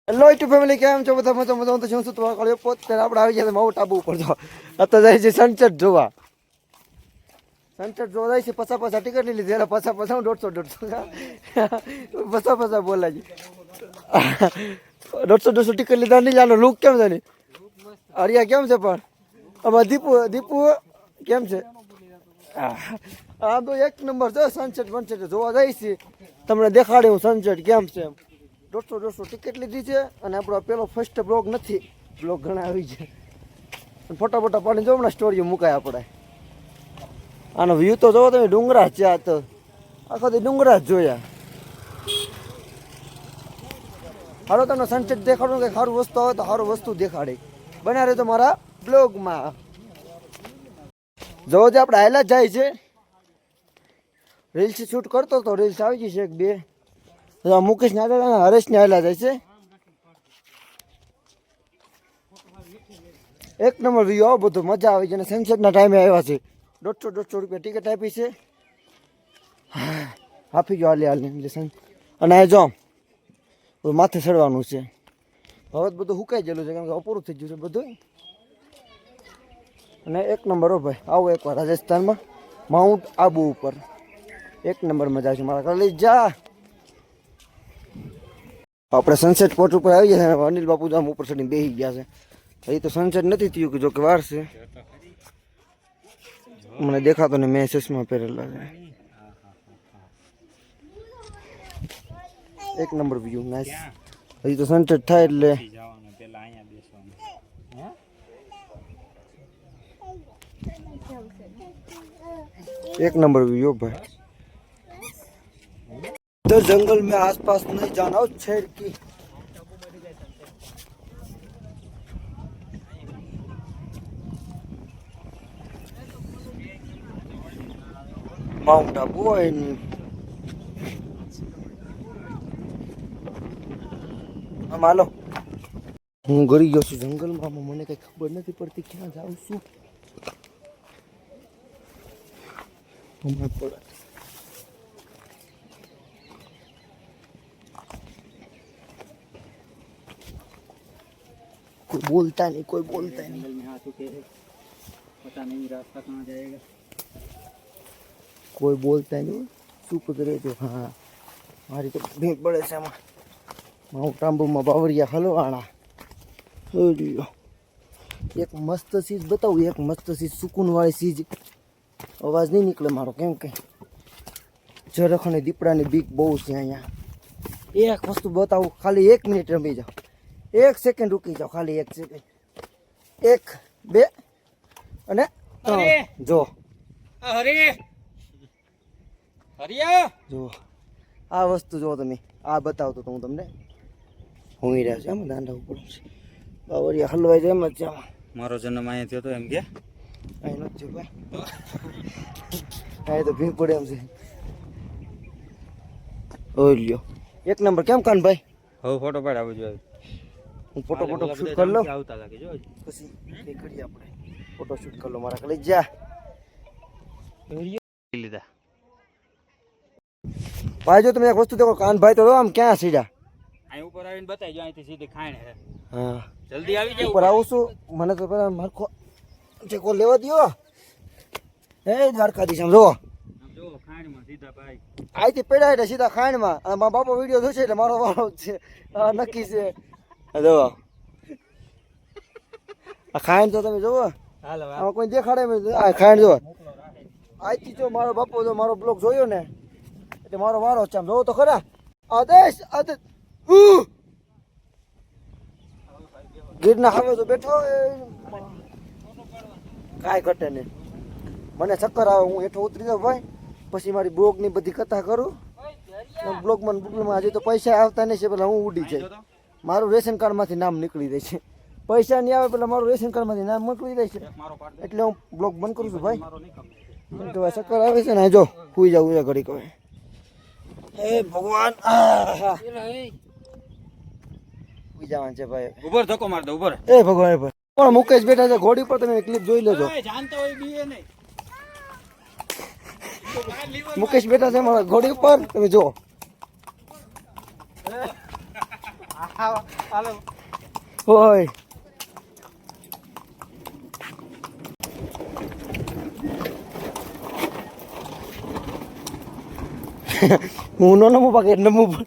Hello YouTube family, કેમ છો બધા? મજા તો શું તમારા કાલે પોતે આપણે આવી ગયા માઉન્ટ આબુ ઉપર. જો અત્યારે જાય છે સનસેટ જોવા. સનસેટ જોવા જાય છે. પછા ટિકિટ લઈ લીધી. એટલે પછા 150 બોલાય છે. 150 ટિકિટ લીધા નહીં. ચાલો લુક કેમ છે? અરિયા કેમ છે? પણ આમાં દીપુ કેમ છે? આ તો એક નંબર છે. સનસેટ જોવા જાય છે. તમને દેખાડે હું સનસેટ કેમ છે. 150 ટિકિટ લીધી છે. અને આપણો પેલો ફર્સ્ટ બ્લોગ નથી. બ્લોગ ઘણા આવી છે. ફોટા પાડીને જો હમણાં સ્ટોરીઓ મુકાય આપણે. આનો વ્યૂ તો જોવો તમે. ડુંગરા છે. આ તો આખો દી ડુંગરા જ જોયા. હાલો તમને સનસેટ દેખાડું કે સારું વસ્તુ આવે તો સારું વસ્તુ દેખાડે. બન્યા રહે તો મારા બ્લોગમાં. જો જે આપણે હાઈલા જાય છે. રીલ્સ શૂટ કરતો તો રીલ્સ આવી જશે એક બે. મુકેશ ને હાલેલા, હરેશ ને હાલેલા જાય છે. એક નંબર વ્યૂ આવો બધો મજા આવી છે. અને સનસેટના ટાઈમે આવ્યા છે. 150 રૂપિયા ટિકિટ આપી છે. આપી ગયો હાલે અને આ જો માથે ચડવાનું છે. હવે બધું સુકાઈ ગયેલું છે કેમ કે અપૂરું થઈ ગયું છે બધું. અને એક નંબર હો ભાઈ, આવો એકવાર રાજસ્થાનમાં માઉન્ટ આબુ ઉપર. એક નંબર મજા છે મારા કલી જા. આપણે સનસેટ પોટ ઉપર આવી ગયા છે. અનિલ બાપુ આમ ઉપર ચડીને બેસી ગયા છે. એ તો સનસેટ નથી થયું કે જો કે વાર છે. મને દેખાતો ને, મેં ચશ્મા પહેરેલા છે. એક નંબર વ્યૂ નાઈસ. હજી તો સનસેટ થાય એટલે एक नंबर व्यू भाई. तो जंगल में आसपास नहीं जाना हो, छेड़ की माउंट आबू है. हम हालो હું ગરી ગયો છું જંગલમાં. મને કઈ ખબર નથી પડતી ક્યાં જાઉં છું. कोई बोलता नहीं, कोई बोलता नहीं. पता नहीं रास्ता कहाँ जाएगा. कोई बोलता नहीं. चुप करे तो. हाँ मारी तो भीड़ पड़े છે આમાં. માઉન્ટ આબુમાં બાવરિયા હલવાણા. એક મસ્ત ચીજ બતાવું. એક મસ્ત ચીજ સુકૂન વાળી ચીજ. અવાજ નહીં નીકળે મારો કેમ કે ઝરખ અને દીપડાની બીક બહુ છે અહીંયા. એક વસ્તુ બતાવું. ખાલી 1 મિનિટ રમી જાઓ. 1 સેકન્ડ રૂકી જાઓ. ખાલી 1 સેકન્ડ. 1 2 અને 3. જો જો આ વસ્તુ જો તમે. આ બતાવતો તો હું તમને. હું રહ્યા છે આમ દાંડા ઉપર છે. બાવરિયા હલવાઈ જાય એમ જ છે આમાં. મારો જન્મ અહીંયા થયો તો એમ કે અહીં નથી ભાઈ. અહીં તો ભીડ પડે એમ છે. ઓય લ્યો એક નંબર. કેમ કાન ભાઈ? હવે ફોટો પાડાવો જોઈએ. હું ફોટો શૂટ કરી લઉં આવતા લાગે જો પછી એ કરીએ આપણે. ફોટો શૂટ કરી લો મારા કલે જા. લીધા ભાઈ જો તમે એક વસ્તુ દેખો. કાન ભાઈ તો આમ ક્યાં સીધા અહીં ઉપર આવીને બતાવી જો અહીંથી સીધી ખાણ હે. હા જલ્દી આવી જાવ. ઉપર આવું છું. મને તો પેલા મારખો ટેકો લેવા દ્યો. એ દ્વારકાધીશ આમ જો. જો ખાણમાં સીધા ભાઈ અહીંથી પેડા એટલે સીધા ખાણમાં. અને મારા બાપા વિડીયો જોશે એટલે મારો વાળો જ છે. આ નક્કી છે. જો આ ખાણ તો તમે જોવો. આમાં કોઈ દેખાડે. આ ખાણ જો. આજથી જો મારો બાપો જો મારો બ્લોગ જોયો ને એટલે મારો વારો છે. આમ જોવો તો ખરા. આદેશ આદેશ ગીરના હવે તો બેઠો. કાંઈ ઘટે નહીં. મને ચક્કર આવે. હું હેઠો ઉતરી જાઉં ભાઈ. પછી મારી બ્લોગની બધી કથા કરું. બ્લોગમાં હજી તો પૈસા આવતા નહીં છે. પેલા હું ઉડી જાય. મારું રેશન કાર્ડમાંથી નામ નીકળી જાય છે. પૈસા નહીં આવે પેલા મારું રેશન કાર્ડમાંથી નામ નીકળી જાય છે. એટલે હું બ્લોગ બંધ કરું છું ભાઈ. તો ચક્કર આવે છે ને. જો સુઈ જાઉં ઘડીક હવે. હે ભગવાન. સુઈ જવાનું છે ભાઈ. ઉપર ધક્કો માર દો ઉપર. એ ભગવાન ભાઈ પણ મુકેશ બેઠા છે ઘોડી પર. તમે ક્લિપ જોઈ લેજો. જાણતો હોય બીએ નહીં. મુકેશ બેઠા છે મારા ઘોડી ઉપર. તમે જો હાલો ઓય હું નો નમું પાકે નમું